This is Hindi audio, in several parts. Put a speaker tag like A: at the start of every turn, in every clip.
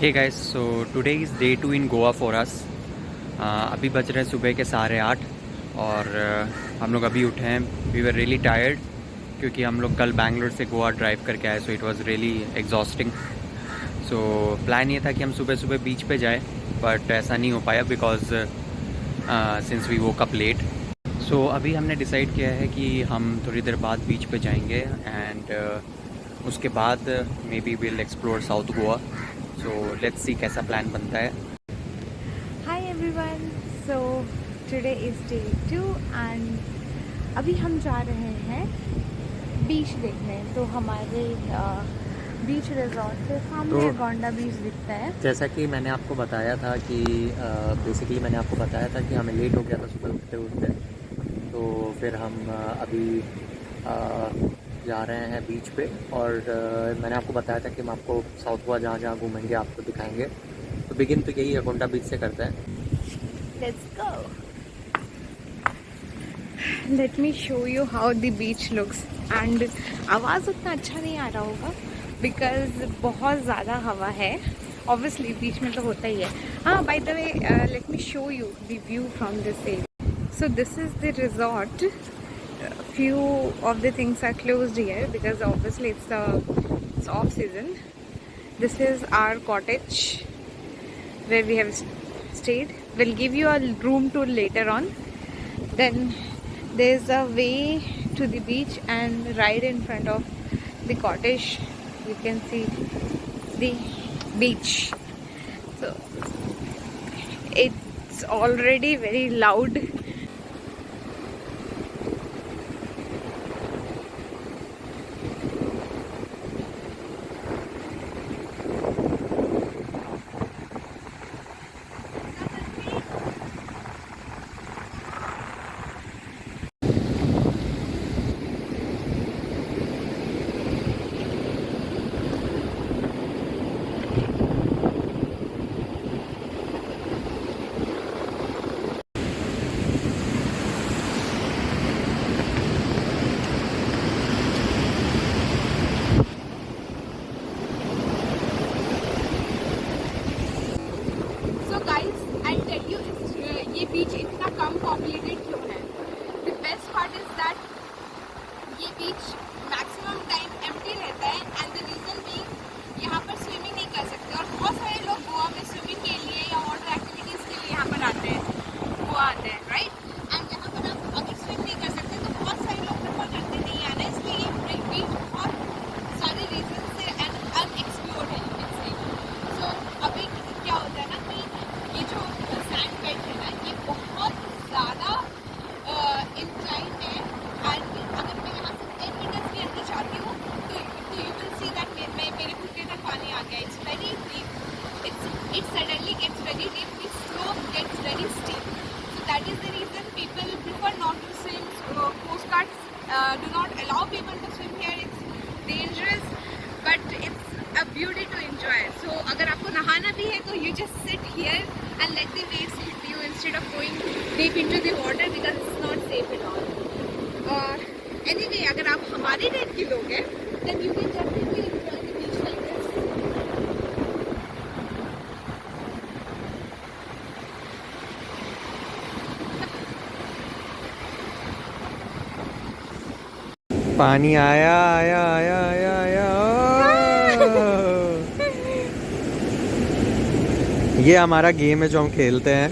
A: Hey guys, so today is day 2 in Goa for us. अभी बज रहे हैं सुबह के 8:30 और हम लोग अभी उठे हैं। वी वर रियली टायर्ड क्योंकि हम लोग कल बैंगलोर से गोवा ड्राइव करके आए, so it was really exhausting. So plan ये था कि हम सुबह सुबह बीच पे जाए, बट ऐसा नहीं हो पाया because since we woke up late. So अभी हमने डिसाइड किया है कि हम थोड़ी देर बाद बीच पे जाएंगे एंड उसके बाद may be will explore south Goa. So let's see कैसा प्लान बनता है।
B: Hi everyone, so today is day 2 and अभी हम जा रहे हैं बीच देखने। तो हमारे बीच रिजॉर्ट के सामने गोंडा बीच दिखता है।
A: जैसा कि मैंने आपको बताया था कि बेसिकली मैंने आपको बताया था कि हमें लेट हो गया था सुबह उठते उठते, तो फिर हम अभी जा रहे हैं बीच पे। और मैंने आपको बताया था कि हम आपको साउथ गोवा जहाँ जहाँ घूमेंगे आपको दिखाएंगे। तो बिगिन तो यही अकोंडा बीच से करते हैं।
B: Let's go, let me show you how the beach looks. And आवाज़ उतना अच्छा नहीं आ रहा होगा बिकॉज बहुत ज़्यादा हवा है। ऑब्वियसली बीच में तो होता ही है। हाँ, by the way let me show you the view from this area. So this is the resort. Few of the things are closed here because obviously it's off season. This is our cottage where we have stayed. We'll give you a room tour later on. Then there's a way to the beach, and right in front of the cottage you can see the beach. So it's already very loud. ये बीच इतना कम पॉपुलेटेड क्यों है? The best part is that ये बीच मैक्सिमम टाइम एम्प्टी रहता है एंड द रीजन बीइंग यहाँ पर स्विमिंग नहीं कर सकते। और बहुत सारे लोग गोवा में स्विमिंग के लिए या वाटर एक्टिविटीज़ के लिए यहाँ पर आते हैं, गोवा आते हैं, राइट। एंड यहाँ पर आप अगर स्विम नहीं कर सकते तो बहुत सारे लोग प्रेफर करते नहीं आना, इसलिए ये बीच बहुत सारे रीजन से एंड अनएक्सप्लोर्ड है। सो अभी क्या होता है ना कि ये जो सैंड बेड है ना, ये बहुत ज़्यादा इंक्लाइन है। एंड अगर मैं यहाँ से 10 मीटर्स के अंदर जाती हूँ तो यू विल सी दैट मेरे घुटने तक पानी आ गया। It's very deep, it suddenly gets very deep, the slope gets very steep. So that is the reason people prefer not to swim. Coast guards do not allow people to swim here. It's dangerous but it's a beauty to enjoy. So अगर आपको नहाना भी है तो you just sit here and let the waves hit you instead of going deep into the water because it's not safe at all. Anyway, अगर आप हमारी डेट के लोग हैं then you can definitely enjoy the beach like this.
A: पानी आया आया आया आया आया। ये हमारा गेम है जो हम खेलते हैं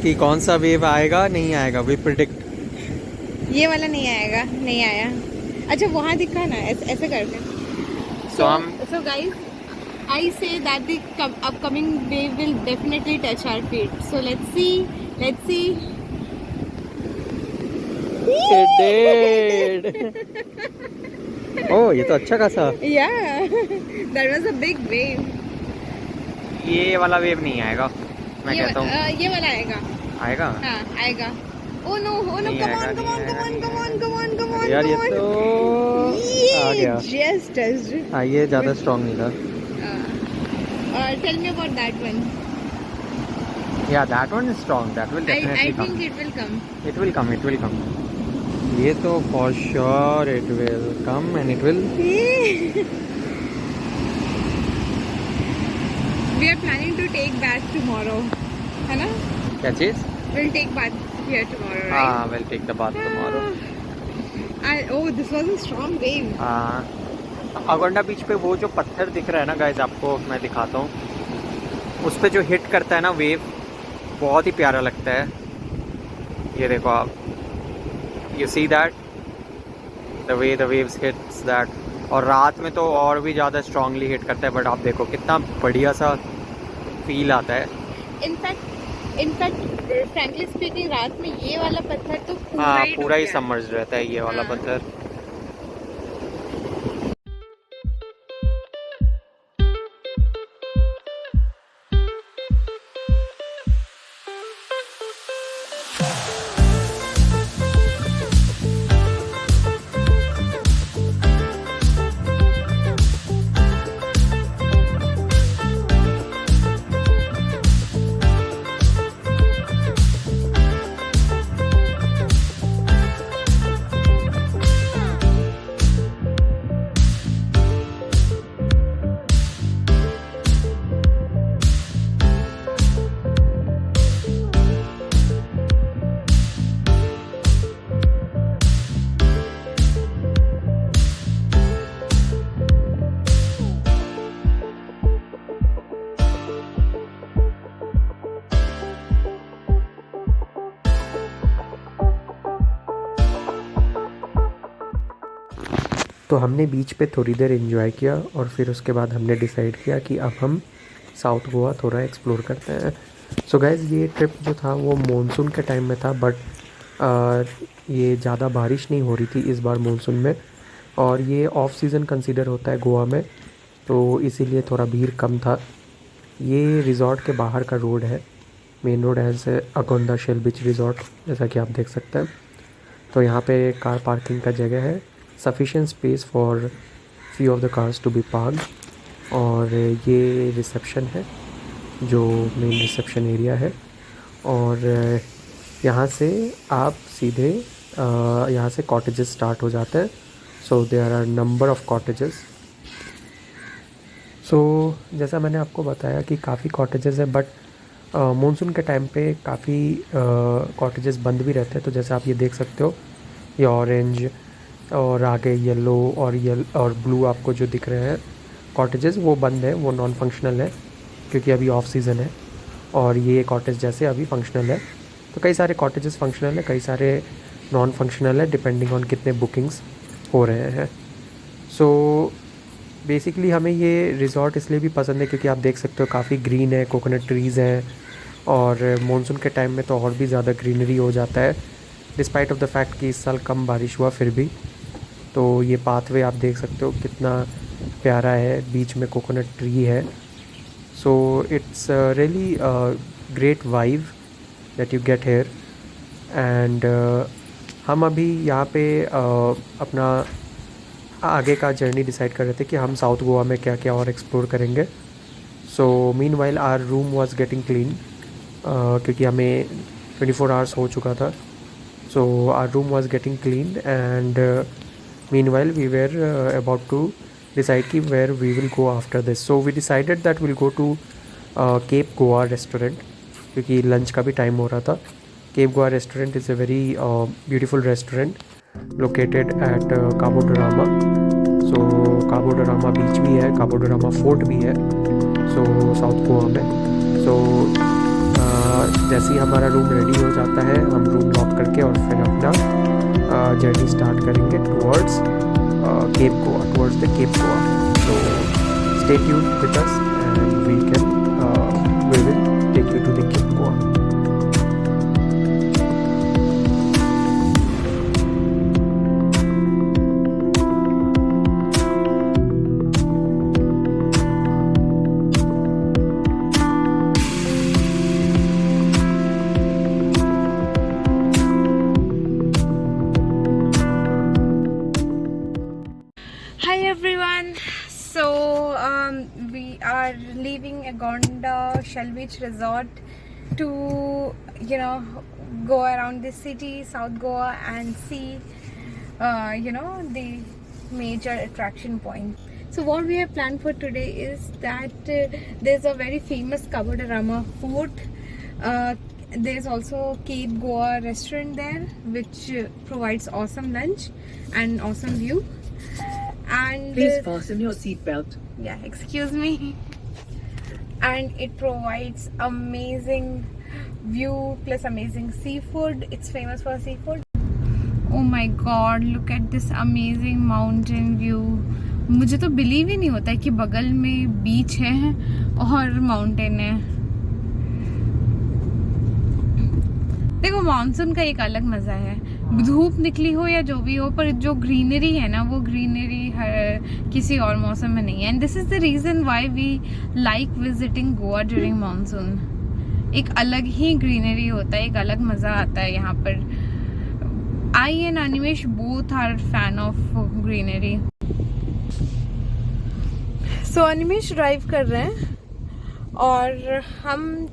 A: कि कौन सा वेव आएगा नहीं आएगा, वी प्रिडिक्ट।
B: ये वाला नहीं आएगा, नहीं आया। अच्छा वहाँ दिखा ना, ऐसे करके। So guys, I say that the upcoming wave will definitely touch our feet. So let's see.
A: It did. Oh, ये तो अच्छा खासा।
B: Yeah, that was a big wave.
A: ये वाला वेव नहीं आएगा, मैं कहता हूँ।
B: ये वाला आएगा।
A: आएगा?
B: हाँ आएगा। Oh no, come on.
A: यार ये तो आ गया।
B: Just touched.
A: हाँ, ये ज़्यादा स्ट्रॉन्ग नहीं था।
B: Tell me about that one.
A: Yeah, that one is strong. That will definitely come.
B: I think it will come.
A: It will come. It will come. ये तो for sure it will come and it will.
B: We are planning to take bath tomorrow, है ना?
A: क्या चीज़?
B: We'll take bath here tomorrow, right?
A: हाँ, we'll take the bath tomorrow.
B: Oh, this was a strong wave.
A: हाँ, अगोंडा बीच पे वो जो पत्थर दिख रहा है ना गाइज, आपको मैं दिखाता हूँ, उस पे जो हिट करता है ना वेव, बहुत ही प्यारा लगता है। ये देखो आप, you see that the way the waves hits that. और रात में तो और भी ज़्यादा स्ट्रांगली हिट करता है, बट आप देखो कितना बढ़िया सा फील आता है।
B: इनफैक्ट फ्रैंकली स्पीकिंग, रात में ये वाला पत्थर तो
A: पूरा ही सबमर्ज रहता है ये वाला पत्थर। तो हमने बीच पे थोड़ी देर एंजॉय किया और फिर उसके बाद हमने डिसाइड किया कि अब हम साउथ गोवा थोड़ा एक्सप्लोर करते हैं। सो गाइज़, ये ट्रिप जो था वो मॉनसून के टाइम में था, बट ये ज़्यादा बारिश नहीं हो रही थी इस बार मॉनसून में, और ये ऑफ सीज़न कंसीडर होता है गोवा में, तो इसीलिए थोड़ा भीड़ कम था। ये रिज़ॉर्ट के बाहर का रोड है, मेन रोड है से अगोंडा शेल बीच रिज़ॉर्ट, जैसा कि आप देख सकते हैं। तो यहाँ पे कार पार्किंग का जगह है, sufficient space for few of the cars to be parked. और ये रिसेप्शन है, जो मेन रिसेप्शन एरिया है, और यहाँ से आप सीधे यहाँ से कॉटेजेस स्टार्ट हो जाते हैं। So there are number of cottages. So जैसा मैंने आपको बताया कि काफ़ी कॉटेजेस है, बट मानसून के टाइम पे काफ़ी कॉटेजेस बंद भी रहते हैं। तो जैसे आप ये देख सकते हो, ये ऑरेंज और आगे येलो और ब्लू आपको जो दिख रहे हैं कॉटेजेस, वो बंद है, वो नॉन फंक्शनल है क्योंकि अभी ऑफ सीज़न है। और ये कॉटेज जैसे अभी फंक्शनल है। तो कई सारे कॉटेजेस फंक्शनल है, कई सारे नॉन फंक्शनल है, डिपेंडिंग ऑन कितने बुकिंग्स हो रहे हैं। सो बेसिकली हमें ये रिज़ॉर्ट इसलिए भी पसंद है क्योंकि आप देख सकते हो काफ़ी ग्रीन है, कोकोनट ट्रीज़ हैं, और मानसून के टाइम में तो और भी ज़्यादा ग्रीनरी हो जाता है, डिस्पाइट ऑफ द फैक्ट कि इस साल कम बारिश हुआ फिर भी। तो ये पाथवे आप देख सकते हो कितना प्यारा है, बीच में कोकोनट ट्री है। So it's really great vibe that you get here. And हम अभी यहाँ पे अपना आगे का जर्नी डिसाइड कर रहे थे कि हम साउथ गोवा में क्या क्या और एक्सप्लोर करेंगे। So meanwhile our room was getting clean, क्योंकि हमें 24 आवर्स हो चुका था। So our room was getting clean and meanwhile we were about to decide ki where we will go after this. So we decided that we'll go to Cape Goa restaurant क्योंकि लंच का भी टाइम हो रहा था। Cape Goa restaurant is a very beautiful restaurant located at Cabo de Rama. So Cabo de Rama beach भी है, Cabo de Rama fort भी है, so साउथ गोवा में। So जैसे ही हमारा रूम रेडी हो जाता है, हम रूम लॉक करके और फिर अपना जर्नी स्टार्ट करेंगे towards Cape Goa, towards the Cape Goa. So stay tuned with us and we will take you to the Cape Goa.
B: Hi everyone. So we are leaving Agonda Shell Beach Resort to go around the city, South Goa, and see the major attraction point. So what we have planned for today is that there's a very famous Kabadorama fort. There's also Cape Goa restaurant there, which provides awesome lunch and awesome view. And
C: Please fasten your seatbelt.
B: yeah, excuse me. And it provides amazing view plus amazing seafood. It's famous for seafood. Oh my god, look at this amazing mountain view. मुझे तो बिलीव ही नहीं होता है कि बगल में बीच है और माउंटेन है. देखो मानसून का एक अलग मजा है, धूप निकली हो या जो भी हो, पर जो ग्रीनरी है ना वो ग्रीनरी हर किसी और मौसम में नहीं है. And this is the reason why we like visiting Goa during monsoon. एक अलग ही ग्रीनरी होता है, एक अलग मजा आता है यहाँ पर. I and Animesh both are fan of greenery. So Animesh drive कर रहे हैं और हम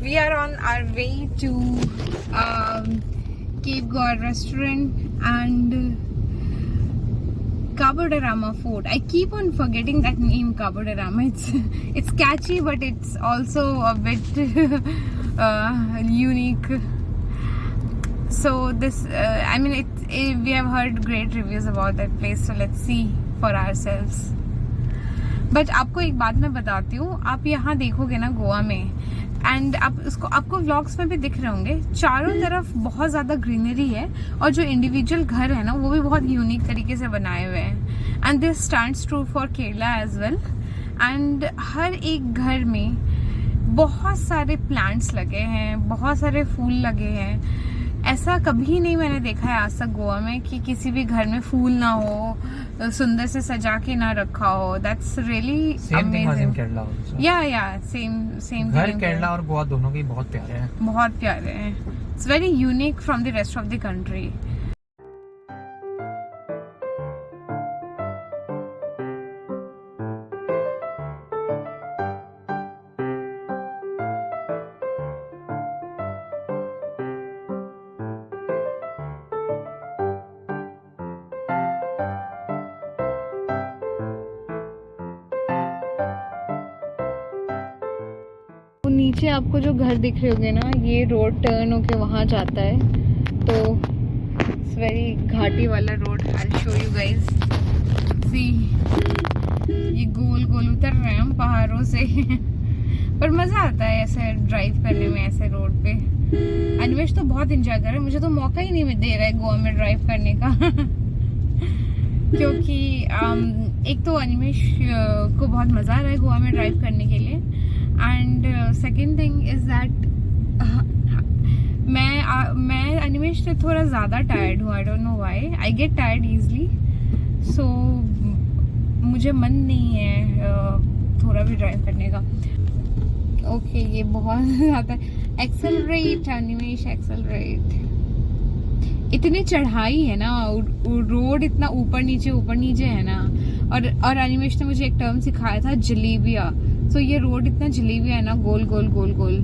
B: we are on our way to Cape Goa restaurant and Kabadorama Fort. I keep on forgetting that name, Kabadorama. It's catchy, but it's also a bit unique. So this, I mean, we have heard great reviews about that place. So let's see for ourselves. But आपको एक बात मैं बताती हूँ, आप यहाँ देखोगे ना गोवा में, एंड आपको व्लॉग्स में भी दिख रहे होंगे, चारों तरफ बहुत ज़्यादा ग्रीनरी है और जो इंडिविजुअल घर है ना वो भी बहुत यूनिक तरीके से बनाए हुए हैं. And this stands true for Kerala as well. And हर एक घर में बहुत सारे प्लांट्स लगे हैं, बहुत सारे फूल लगे हैं. ऐसा कभी नहीं मैंने देखा है आज तक गोवा में कि किसी भी घर में फूल ना हो, सुंदर से सजा के ना रखा हो. That's really amazing. या सेम
D: घर केरला और गोवा दोनों के बहुत प्यारे हैं,
B: बहुत प्यारे हैं. It's very unique from the rest of the country. नीचे आपको जो घर दिख रहे होंगे ना, ये रोड टर्न होके वहाँ जाता है. तो इट्स वेरी घाटी वाला road. I show you guys. See ये गोल गोल उतर रहे हैं हम पहाड़ों से. पर मज़ा आता है ऐसे ड्राइव करने में ऐसे रोड पे. अनिमेश तो बहुत इंजॉय कर रहा है, मुझे तो मौका ही नहीं दे रहा है गोवा में ड्राइव करने का. क्योंकि एक तो अनिमेश को बहुत मज़ा आ रहा है गोवा में ड्राइव करने के लिए. And second thing is that मैं अनिमेश से थोड़ा ज़्यादा टायर्ड हूँ. I don't know why. I get tired easily. So मुझे मन नहीं है थोड़ा भी ड्राइव करने का. ओके ये बहुत ज़्यादा. Accelerate Animesh, accelerate. इतनी चढ़ाई है ना, रोड इतना ऊपर नीचे है ना. और अनिमेश ने मुझे एक टर्म सिखाया था, जलेबिया. सो ये रोड इतना जलेबिया है ना, गोल गोल गोल गोल.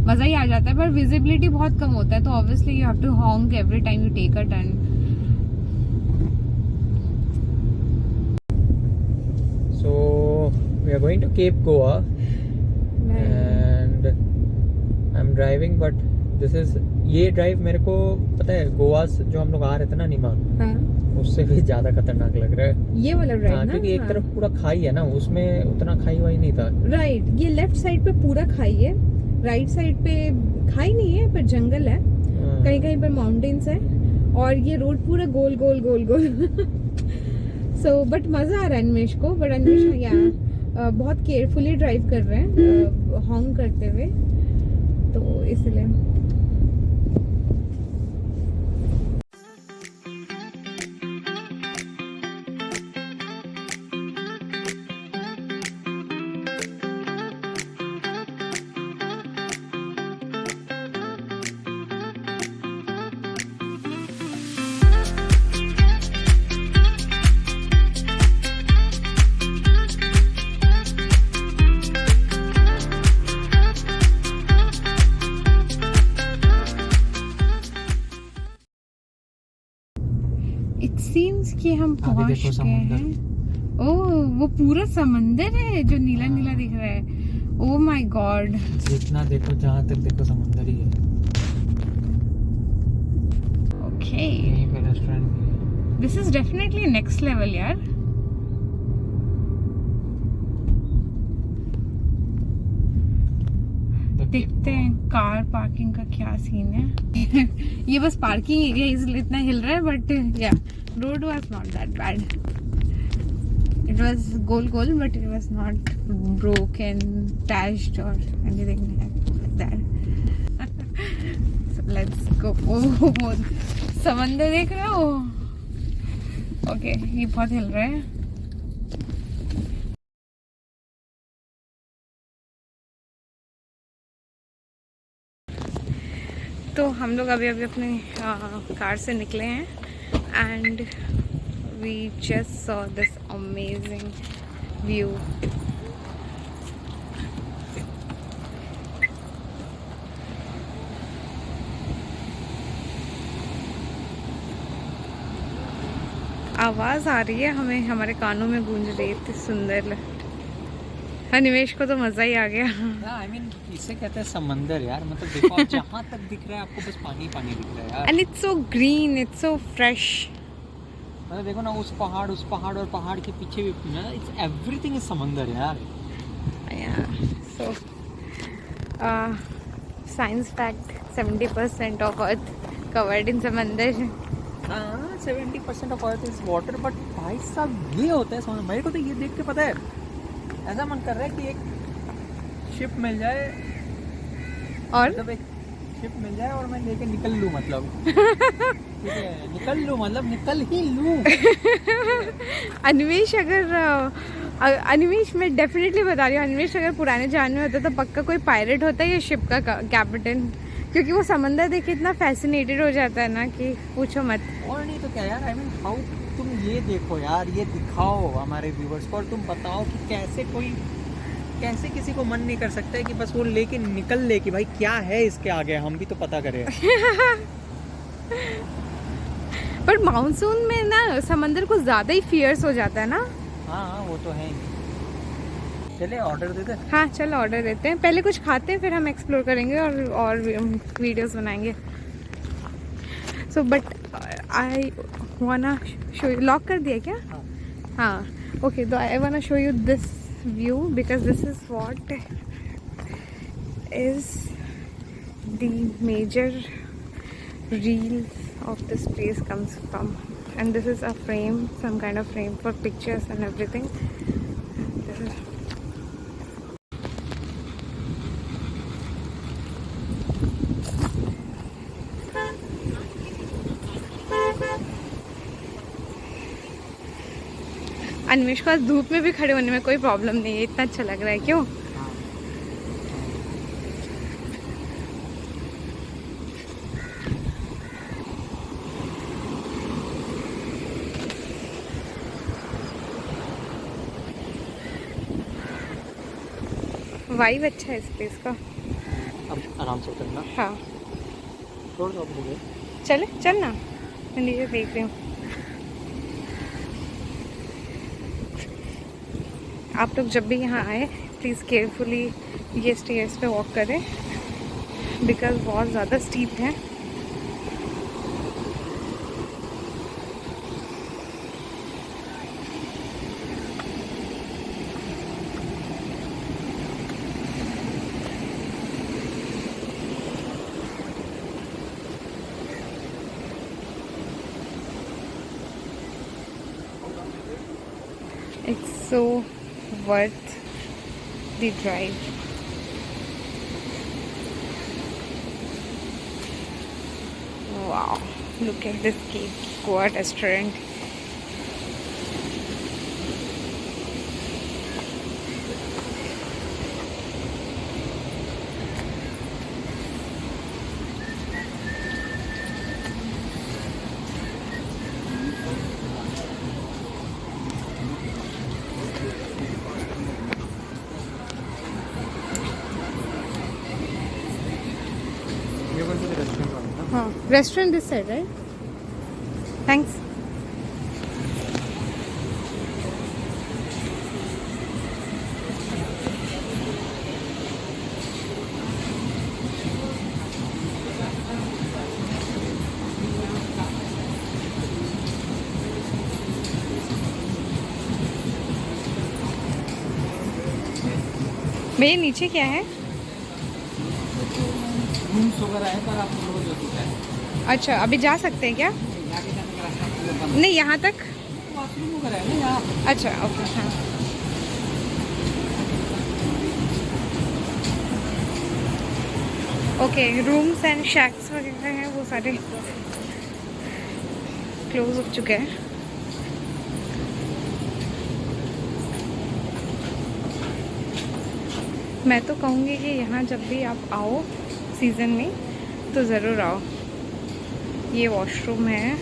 B: मज़ा ही आ जाता है, पर विजिबिलिटी बहुत कम होता है. तो obviously you have to honk every time you take a turn.
D: So we are going to Cape Goa and I am driving. But this is, ये ड्राइव मेरे को पता है गोवा से जो हम लोग आ रहे थे ना निमा, उससे भी ज्यादा खतरनाक लग रहा है
B: ये वाला ड्राइव ना.
D: क्योंकि एक तरफ पूरा खाई है ना, उसमें उतना खाई वाई नहीं था.
B: राइट. ये लेफ्ट साइड पे पूरा खाई है, राइट साइड पे खाई नहीं है पर जंगल है. कहीं कहीं पर माउंटेन्स है और ये रोड पूरा गोल गोल गोल गोल. सो बट मजा आ रहा है अनिमेश को. बट अनिमेश यहाँ बहुत केयरफुली ड्राइव कर रहे हैं हॉर्न करते हुए, तो इसलिए. इट सीम्स कि हम पहुंच गए हैं. ओह वो पूरा समंदर है जो नीला नीला दिख रहा है। Oh my God.
D: जितना देखो जहाँ तक देखो समुंदर ही है।
B: ओके
D: यहीं पे रेस्टोरेंट भी है।
B: This is definitely next level यार। देखते हैं कार पार्किंग का क्या सीन है। ये बस पार्किंग एरिया इसलिए इतना हिल रहा है, बट या road was not that bad. It was goal goal but it was not broken, dashed or anything like that. So let's go. Oh, समंदर देख रहे हो? ओके ये बहुत हिल रहा है। तो हम लोग अभी अभी अपने कार से निकले हैं and we just saw this amazing view. आवाज़ आ रही है हमें, हमारे कानों में गूंज रही है, इतनी सुंदर। निवेश को तो मज़ा ही आ गया।
D: आई मीन इसे कहते हैं समंदर यार। मतलब देखो आप जहाँ तक दिख रहा है आपको बस पानी पानी दिख रहा है यार।
B: And it's so green, it's so fresh.
D: मतलब देखो ना उस पहाड़ और पहाड़ के पीछे भी ना, इट्स एवरीथिंग इज समंदर यार।
B: So science fact 70% of earth covered in समंदर।
D: हाँ 70% of earth is water. But भाई साहब ये होता है समंदर। मेरे को तो ये देख के पता है ऐसा मन कर रहा है कि एक शिप मिल जाए
B: और
D: मतलब एक शिप मिल जाए और मैं लेके निकल लूँ। मतलब ठीक है निकल लूँ, मतलब निकल ही लूँ।
B: अनिमेश अनिमेश मैं डेफिनेटली बता रही हूँ, अनिमेश अगर पुराने जमाने में होता तो पक्का कोई पायलट होता है या शिप का कैप्टन, क्योंकि वो समंदर देख के इतना फैसिनेटेड हो जाता है ना कि पूछो मत।
D: और नहीं तो क्या यार। आई मीन हाउ तुम ये देखो यार, ये दिखाओ हमारे व्यूवर्स को और तुम बताओ कि कैसे किसी को मन नहीं कर सकता है कि बस वो लेके निकल ले कि भाई क्या है इसके आगे, हम भी तो पता करें।
B: पर मानसून में ना समंदर कुछ ज्यादा ही फियर्स हो जाता है ना।
D: हाँ वो तो है ही। चले ऑर्डर देते हैं।
B: हाँ चलो ऑर्डर देते हैं, पहले कुछ खाते हैं फिर हम एक्सप्लोर करेंगे और वीडियोस बनाएंगे। So but I wanna show you. Lock कर दिया क्या? हाँ ओके। तो I wanna show you this view because this is what is the major reel of this place comes from, and this is a frame, some kind of frame for pictures and everything. This is Animesh को धूप में भी खड़े होने में कोई प्रॉब्लम नहीं है, इतना अच्छा लग रहा है। क्यों? वाइब अच्छा है इस प्लेस का।
D: अब आराम से करना।
B: हाँ
D: छोड़ दो मुझे।
B: चल ना, मैं नीचे देख रही हूँ। आप लोग जब भी यहाँ आए प्लीज़ केयरफुली ये स्टेयर्स पे वॉक करें बिकॉज बहुत ज़्यादा स्टीप है। It's so worth the drive. Wow, look at this Cape Goa restaurant. Restaurant this side, right? Thanks. भैया नीचे क्या है?
D: रूम्स वगैरह है पर आप क्लोज हो चुका है।
B: अच्छा, अभी जा सकते हैं क्या?
D: आगे जाने का रास्ता पूरा बंद
B: नहीं, यहाँ तक।
D: है। बाथरूम वगैरह है ना यहाँ।
B: अच्छा, ओके, हाँ। ओके, रूम्स एंड शैक्स वगैरह हैं, वो सारे क्लोज हो चुके हैं। मैं तो कहूँगी कि यहाँ जब भी आप आओ सीज़न में तो ज़रूर आओ। ये वॉशरूम है।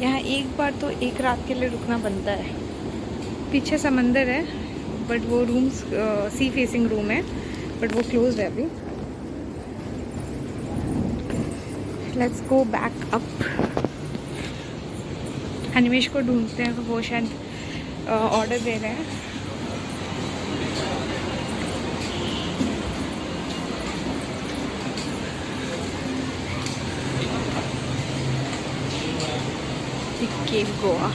B: यहाँ एक बार तो एक रात के लिए रुकना बनता है। पीछे समंदर है बट वो रूम्स सी फेसिंग रूम है बट वो क्लोज है अभी। Let's go back up. Animesh को ढूंढते हैं, वो शायद ऑर्डर दे रहे हैं। Cape Goa.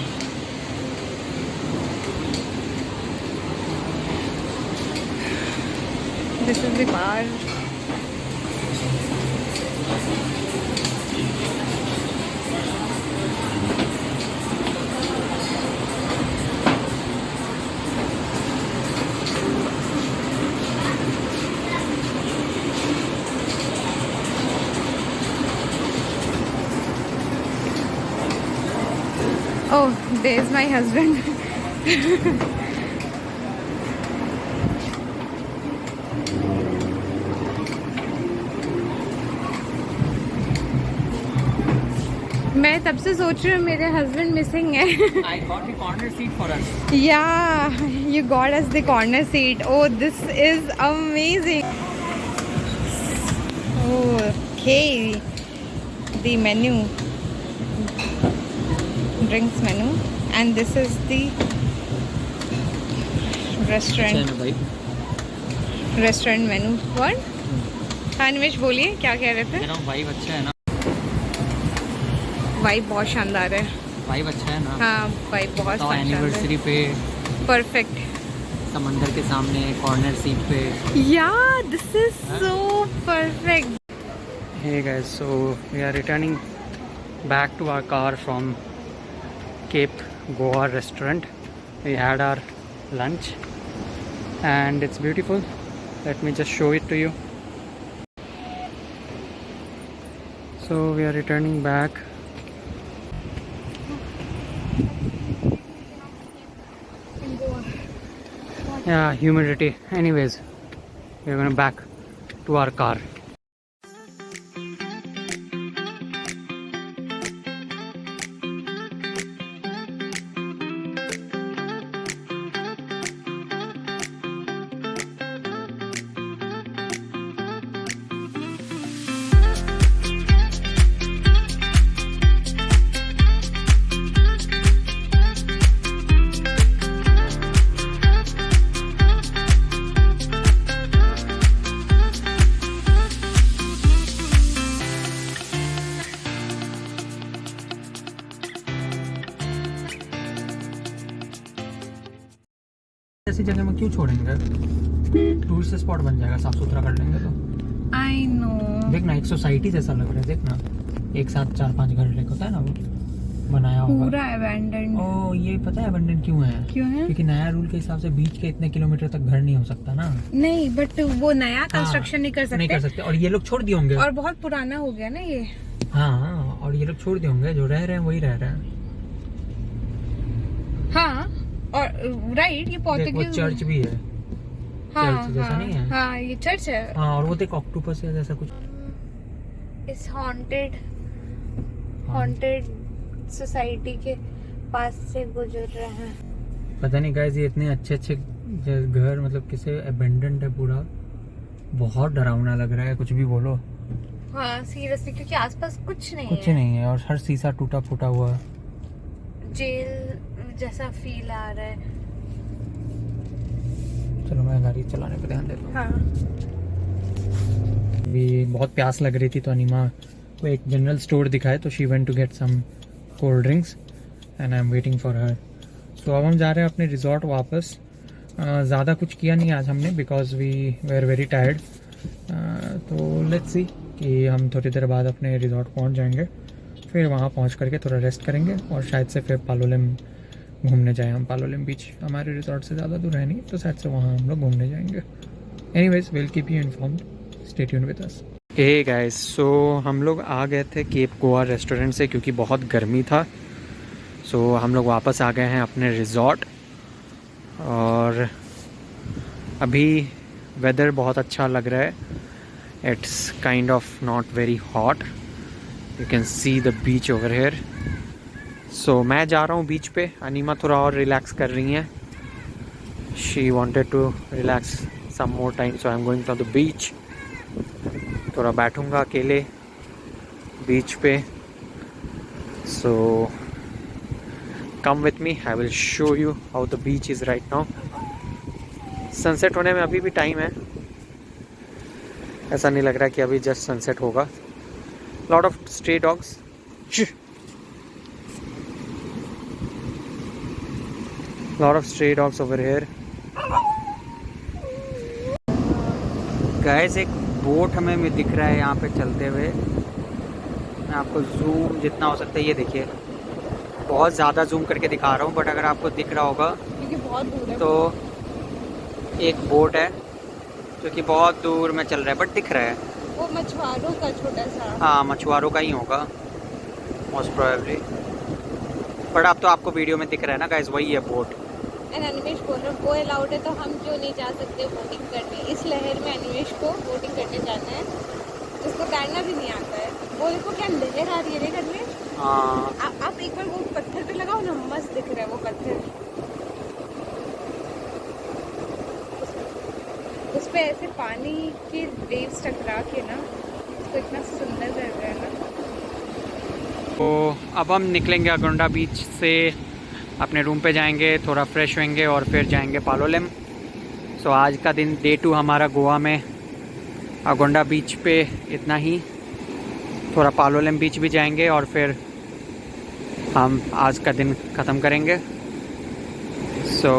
B: This is the bar. Oh, there's my husband. मैं तब से सोच रही हूँ मेरे हस्बैंड मिसिंग है।
D: I got the corner seat for us.
B: Yeah, you got us the corner seat. Oh, this is amazing. Okay, the menu, drinks menu, and this is the restaurant menu. What? हाँ निमेश बोलिए, क्या कह रहे थे?
D: वाइब अच्छा है ना।
B: वाइब बहुत शानदार है।
D: वाइब अच्छा है ना।
B: हाँ, वाइब बहुत शानदार है।
D: एनिवर्सरी पे
B: परफेक्ट।
D: समंदर के सामने कॉर्नर सीट पे।
B: Yeah, this is so perfect.
A: Hey guys, so we are returning back to our car from Cape Goa restaurant. We had our lunch and it's beautiful. Let me just show it to you. So we are returning back. Yeah, humidity. Anyways, we're gonna back to our car.
D: ऐसी जगह में क्यों छोड़ेंगे? टूरिस्ट स्पॉट बन जाएगा, साफ सुथरा कर लेंगे तो।
B: I know.
D: देखना एक सोसाइटी जैसा लग रहा है, देखना एक साथ 4-5 घर लेके होता है ना वो बनाया होगा।
B: पूरा abandoned।
D: ओ ये पता है abandoned क्यों है?
B: क्यों है?
D: क्योंकि नया रूल के हिसाब से बीच के इतने किलोमीटर तक घर नहीं हो सकता ना।
B: नहीं, बट वो नया कंस्ट्रक्शन नहीं कर सकते।
D: नहीं कर सकते, और ये लोग छोड़ दिए होंगे।
B: और बहुत पुराना हो गया ना ये।
D: हाँ, और ये लोग छोड़ दिए होंगे, जो रह रहे हैं वही रह रहे हैं।
B: हाँ, और राइट, ये पोर्तुगीज
D: चर्च भी है।
B: हाँ,
D: चर्च जैसा
B: हाँ,
D: नहीं है?
B: हाँ, ये चर्च है।
D: हाँ, और वो देख ऑक्टोपस है जैसा कुछ।
B: इस हॉन्टेड सोसाइटी के पास से गुजर रहे हैं।
D: पता नहीं गाइस, ये इतने अच्छे अच्छे घर मतलब किसे अबेंडेंट है पूरा। बहुत डरावना लग रहा है, कुछ भी बोलो।
B: हाँ सीरियसली, क्योंकि आसपास कुछ नहीं
D: कुछ
B: है।
D: नहीं है, और हर शीशा टूटा फूटा हुआ है।
B: जेल जैसा फील आ रहा है।
D: चलो मैं गाड़ी चलाने पे ध्यान देता हूँ।
B: हाँ।
D: अभी बहुत प्यास लग रही थी तो अनिमा को एक जनरल स्टोर दिखाए, तो she went to get some cold drinks and I am waiting for her. So अब हम जा रहे हैं अपने रिजॉर्ट वापस। ज़्यादा कुछ किया नहीं आज हमने because we were very tired. तो लेट्स सी कि हम थोड़ी देर बाद अपने रिजॉर्ट पहुंच जाएंगे, फिर वहां पहुंच करके थोड़ा रेस्ट करेंगे और शायद से फिर पालोलेम घूमने जाएं हम। पालोलेम बीच हमारे रिजॉर्ट से ज़्यादा दूर है नहीं, तो शायद से वहाँ हम लोग घूमने जाएंगे। Anyways will keep you informed, stay tuned with us. Hey guys, so हम लोग आ गए थे केप गोवा रेस्टोरेंट से क्योंकि बहुत गर्मी था। सो हम लोग वापस आ गए हैं अपने रिजॉर्ट और अभी वेदर बहुत अच्छा लग रहा है। It's kind of not very hot, you can see the beach over here. So मैं जा रहा हूँ बीच पे, अनीमा थोड़ा और रिलैक्स कर रही हैं। She wanted to relax some more time, so I am going to the beach. थोड़ा बैठूंगा अकेले बीच पे। So come with me, I will show you how the beach is right now. Sunset होने में अभी भी टाइम है, ऐसा नहीं लग रहा कि अभी जस्ट सनसेट होगा। Lot of stray dogs, lot of stray dogs over here. Guys, एक बोट हमें दिख रहा है यहाँ पे चलते हुए। मैं आपको जूम जितना हो सकता है, ये देखिए, बहुत ज़्यादा जूम करके दिखा रहा हूँ, बट अगर आपको दिख रहा होगा
B: क्योंकि बहुत दूर है।
D: तो एक बोट है जो कि बहुत दूर में चल रहा है, बट दिख रहा है।
B: वो मछुआरों का छोटा सा।
D: हाँ, मछुआरों का ही होगा मोस्ट प्रोबेबली, बट अब तो आपको वीडियो में दिख रहा है ना गाइस, वही है बोट।
B: एंड अनिमेश बोल रहा वो अलाउड है, तो हम क्यों नहीं जा सकते बोटिंग करने? इस लहर में अनिमेश को बोटिंग करने जाना है, उसको तैरना भी नहीं आता है। वो देखो क्या लहर आ रही है रे अनिमेश।
D: हाँ,
B: आप एक बार वो पत्थर पे लगाओ ना, मस्त दिख रहा है वो पत्थर। उस पे ऐसे पानी के वेव्स टकरा के ना, उसको इतना सुंदर लग रहा है ना।
D: तो अब हम निकलेंगे अगोंडा बीच से, अपने रूम पे जाएंगे, थोड़ा फ्रेश होंगे और फिर जाएंगे पालोलेम। सो आज का दिन डे 2 हमारा गोवा में, अगोंडा बीच पे इतना ही। थोड़ा पालोलेम बीच भी जाएंगे और फिर हम आज का दिन ख़त्म करेंगे। So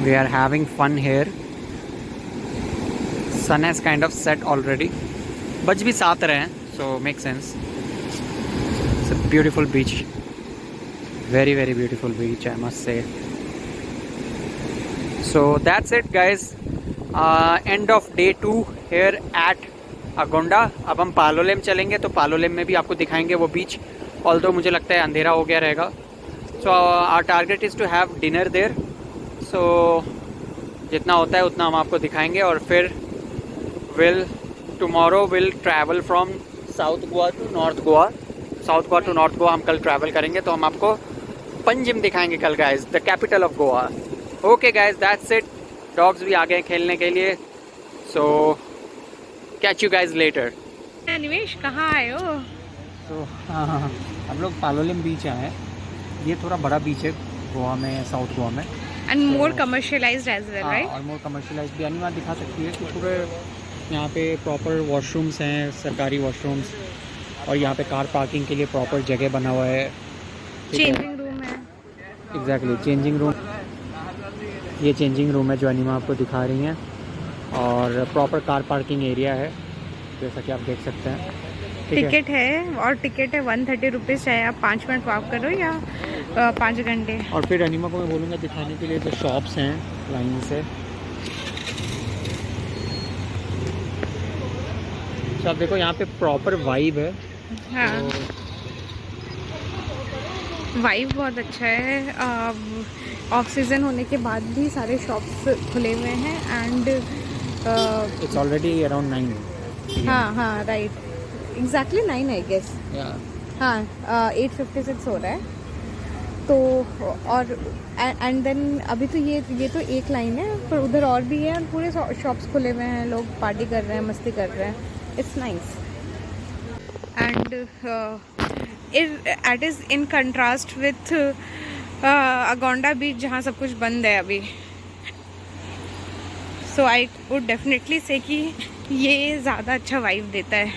D: we are having fun here. Sun has kind of set already, बज भी 7 रहे हैं, so make sense. It's a beautiful beach, very very beautiful beach, I must say. So that's it guys, end of day 2 here at Agonda. अब हम पालोलेम चलेंगे, तो पालोलेम में भी आपको दिखाएंगे वो बीच, ऑल्दो मुझे लगता है अंधेरा हो गया रहेगा। So our target is to have dinner there. So जितना होता है उतना हम आपको दिखाएंगे और फिर tomorrow will travel from south Goa to north Goa. South Goa to north Goa हम कल ट्रैवल करेंगे, तो हम आपको पंजिम दिखाएंगे कल guys, the capital of Goa. Okay guys, that's it. Dogs भी आ गए खेलने के लिए, सो catch you guys later.
B: Animesh कहाँ आए हो?
D: तो हाँ, हम लोग पालोलेम बीच आए हैं। ये थोड़ा बड़ा बीच है गोवा में, साउथ गोवा में,
B: and more commercialised as well, right?
D: और मोर कमर्शियलाइज्ड भी। अनिमा दिखा सकती है कि पूरे यहाँ पे प्रॉपर वॉशरूम्स हैं, सरकारी वॉशरूम्स, और यहाँ पे कार पार्किंग के लिए प्रॉपर जगह बना हुआ है।
B: चेंजिंग रूम है।
D: Exactly, changing room. ये चेंजिंग रूम है जो अनिमा आपको दिखा रही हैं, और प्रॉपर कार पार्किंग एरिया है जैसा कि आप देख सकते हैं।
B: टिकट है, और टिकट है 130 रुपीज़, चाहे आप 5 मिनट वॉक करो या 5 घंटे।
D: और फिर अनिमा को मैं बोलूँगा दिखाने के लिए जो शॉप्स हैं लाइन से। तो आप देखो यहाँ पे प्रॉपर वाइब है।
B: हाँ, वाइब बहुत अच्छा है। ऑफ सीजन होने के बाद भी सारे शॉप्स खुले हुए हैं, एंड
D: इट्स ऑलरेडी अराउंड 9।
B: हाँ हाँ, राइट, एग्जैक्टली 9 आई गेस। हाँ, 8:56 हो रहा है। तो और एंड देन अभी तो ये तो एक लाइन है, पर उधर और भी है, और पूरे शॉप्स खुले हुए हैं, लोग पार्टी कर रहे हैं, मस्ती कर रहे हैं। It's nice, and it is in contrast with Agonda beach, जहाँ सब कुछ बंद है अभी। सो आई वुड डेफिनेटली से कि ये ज़्यादा अच्छा वाइब देता है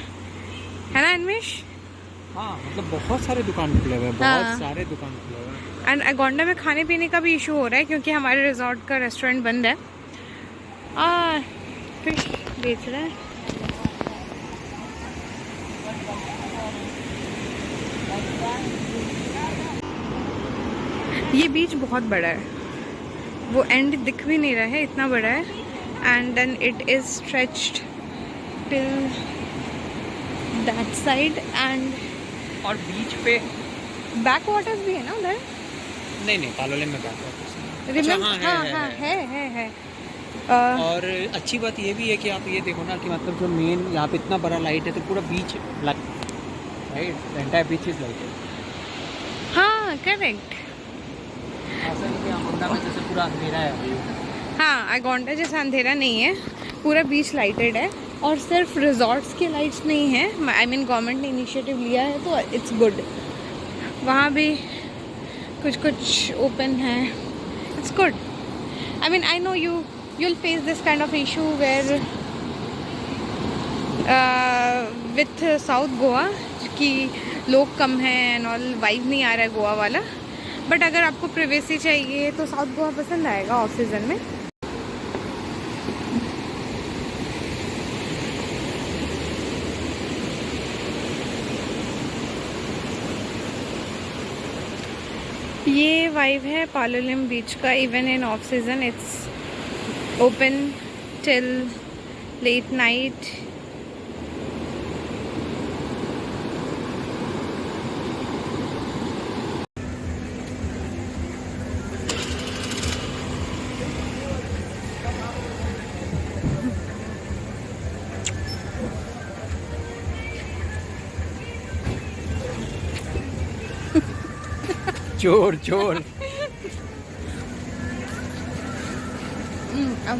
B: ना अनिमेश?
D: हाँ मतलब बहुत सारे दुकान खुले हुए हैं,
B: हाँ।
D: बहुत सारे दुकान खुले हुए हैं।
B: एंड अगोंडा में खाने पीने का भी इशू हो रहा है क्योंकि हमारे रिजॉर्ट का रेस्टोरेंट बंद है। फिश बेच रहे हैं। ये बीच बहुत बड़ा है, वो एंड दिख भी नहीं रहा है, इतना बड़ा है। And then it is stretched till that side and
D: और बीच पे
B: बैक वाटर्स भी है ना उधर।
D: नहीं पालोलेम में बैक वाटर्स
B: रिमेम्बर, हाँ है।
D: और अच्छी बात ये भी है कि आप ये देखो ना कि मतलब जो मेन यहाँ पे इतना बड़ा लाइट है तो पूरा beach right, entire beach is light.
B: हाँ करेक्ट।
D: ऐसा नहीं कि अगोंडा में जैसे पूरा अंधेरा है अभी।
B: हाँ अगोंडा जैसा अंधेरा नहीं है, पूरा बीच लाइटेड है। और सिर्फ रिजॉर्ट्स के लाइट्स नहीं है, आई मीन गवर्नमेंट ने इनिशिएटिव लिया है तो इट्स गुड। वहाँ भी कुछ ओपन है, it's good. I mean I know you'll face this kind of issue where with South Goa कि लोग कम हैं एंड ऑल, वाइब नहीं आ रहा है गोवा वाला। बट अगर आपको प्राइवेसी चाहिए तो साउथ गोवा पसंद आएगा ऑफ सीजन में। ये वाइब है पालोलेम बीच का। Even in off season it's open till late night.
D: चोर
B: अब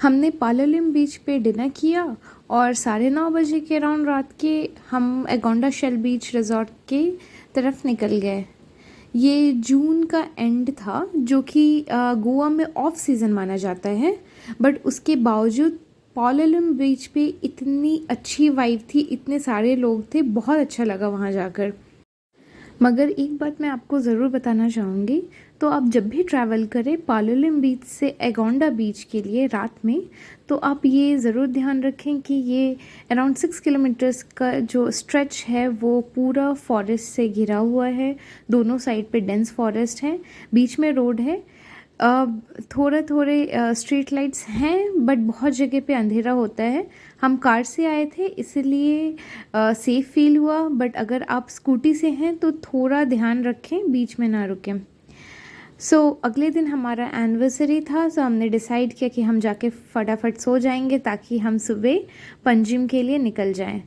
B: हमने पालोलेम बीच पे डिनर किया और 9:30 बजे के अराउंड रात के हम अगोंडा शेल बीच रिजॉर्ट के तरफ निकल गए। ये जून का एंड था जो कि गोवा में ऑफ सीज़न माना जाता है, बट उसके बावजूद पालोलेम बीच पे इतनी अच्छी वाइब थी, इतने सारे लोग थे, बहुत अच्छा लगा वहाँ जाकर। मगर एक बात मैं आपको ज़रूर बताना चाहूँगी, तो आप जब भी ट्रैवल करें पालोलेम बीच से अगोंडा बीच के लिए रात में, तो आप ये ज़रूर ध्यान रखें कि ये अराउंड 6 किलोमीटर्स का जो स्ट्रेच है वो पूरा फॉरेस्ट से घिरा हुआ है। दोनों साइड पे डेंस फॉरेस्ट है, बीच में रोड है। थोड़े स्ट्रीट लाइट्स हैं बट बहुत जगह पे अंधेरा होता है। हम कार से आए थे इसलिए सेफ़ फील हुआ, बट अगर आप स्कूटी से हैं तो थोड़ा ध्यान रखें, बीच में ना रुकें। अगले दिन हमारा एनिवर्सरी था, सो हमने डिसाइड किया कि हम जाके फटाफट सो जाएंगे ताकि हम सुबह पंजिम के लिए निकल जाएं।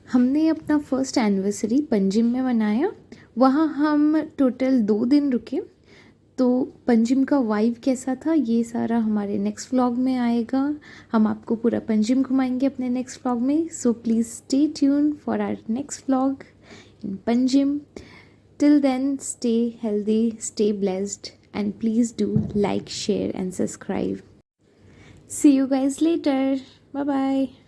B: हमने अपना फर्स्ट एनिवर्सरी पंजिम में मनाया। वहाँ हम टोटल 2 दिन रुके। तो पंजिम का वाइब कैसा था ये सारा हमारे नेक्स्ट व्लॉग में आएगा। हम आपको पूरा पंजिम घुमाएंगे अपने नेक्स्ट व्लॉग में। So please stay tune for our next vlog in Panjim. Till then, stay healthy, stay blessed, and please do like, share, and subscribe. See you guys later. Bye bye.